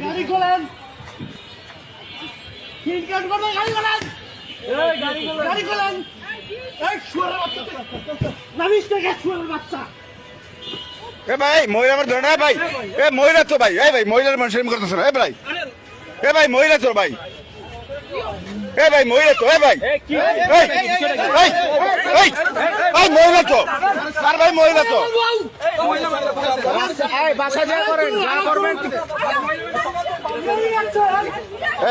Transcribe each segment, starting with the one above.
গাড়ি খোলেন কিনকাট করে গাড়ি খোলেন এই গাড়ি খোলেন এই শুয়ারের বাচ্চা নামিস থেকে শুয়ারের বাচ্চা এ ভাই মহিলা আমার ধরে না ভাই এ মহিলা তো ভাই এই ভাই মহিলার মানুষ এরকম করতেছে না এ ভাই মহিলা তো ভাই এ ভাই মহিলা তো এ ভাই এই মহিলা তো আর ভাই মহিলা তো বাসা যা করেন যা করবেন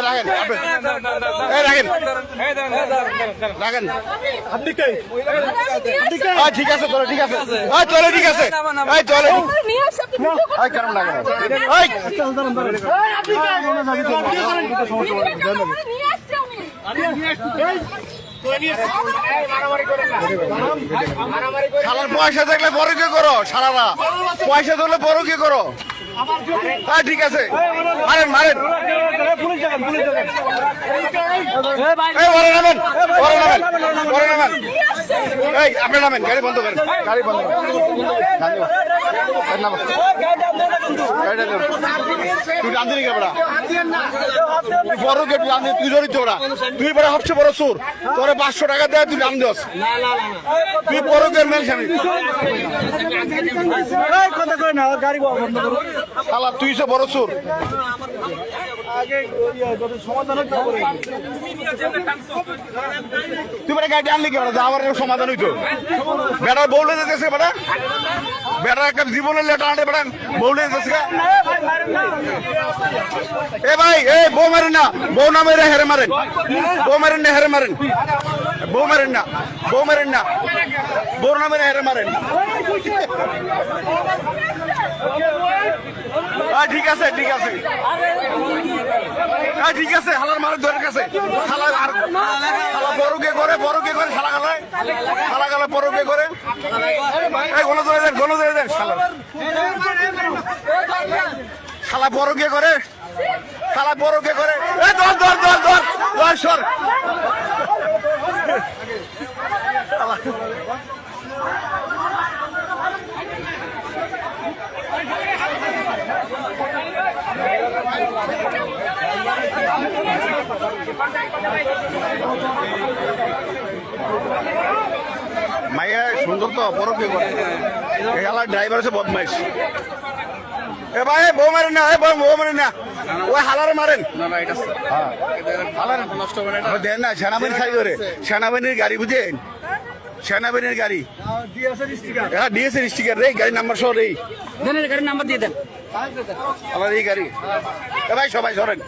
রাখেন রাখেন আপনি কে ঠিক আছে চলো ঠিক আছে চলো ঠিক আছে চলো কেমন লাগে শালার পয়সা থাকলে বড় কে করো সারারা পয়সা থাকলে বড় কে করো ঠিক আছে মারেন মারেন এই আপনি নামেন গাড়ি বন্ধ করেন গাড়ি বন্ধ তুই রান্ধি নি কেবড়া বড় কে তুই রান্ধি তুই ধরিত ওরা তুই বড় সবচেয়ে বড় সুর তোরে 500 টাকা দেয় তুই রান্ধি তুই বড় কে মেল স্বামী কথা কই না গাড়ি বন্ধ করো শালা তুই সে বড় সুর আগে সমাধান করে তুই মানে গাড়ি আনলি কেন যাওয়ার সমাধান হইতো বেটার বউলে যেতেছে বেটা বেটার একটা জীবনের লেটার আনতে বেটা বউলে যেতেছে এ ভাই এ বউ মারেন না বউ না মেরে হেরে মারেন বউ মারেন না হেরে মারেন বউ মারেন না বউ মারেন না বউ না মেরে হেরে মারেন ঠিক আছে ঠিক আছে ঠিক আছে হালার মারের ধরে কাছে হালা বড় কে করে শালা গালে বড় কে করে গণ ধরে দেন শালা বড় কে করে ধর সর মাইয়া সুন্দর তো বড় কে করে ড্রাইভার আছে বদমাইশ এ ভাই বউ মারেন না বউ মারেন না ওই হালার মারেন দেন না সেনাবাহিনী সাই করে সেনাবাহিনীর গাড়ি বুঝেন সেনাবাহিনীর গাড়ি হ্যাঁ ডিএসএর স্টিকার রে গাড়ির নাম্বার সহ রে গাড়ির নাম্বার দিয়ে দেন আমার এই গাড়ি এ ভাই সবাই সরেন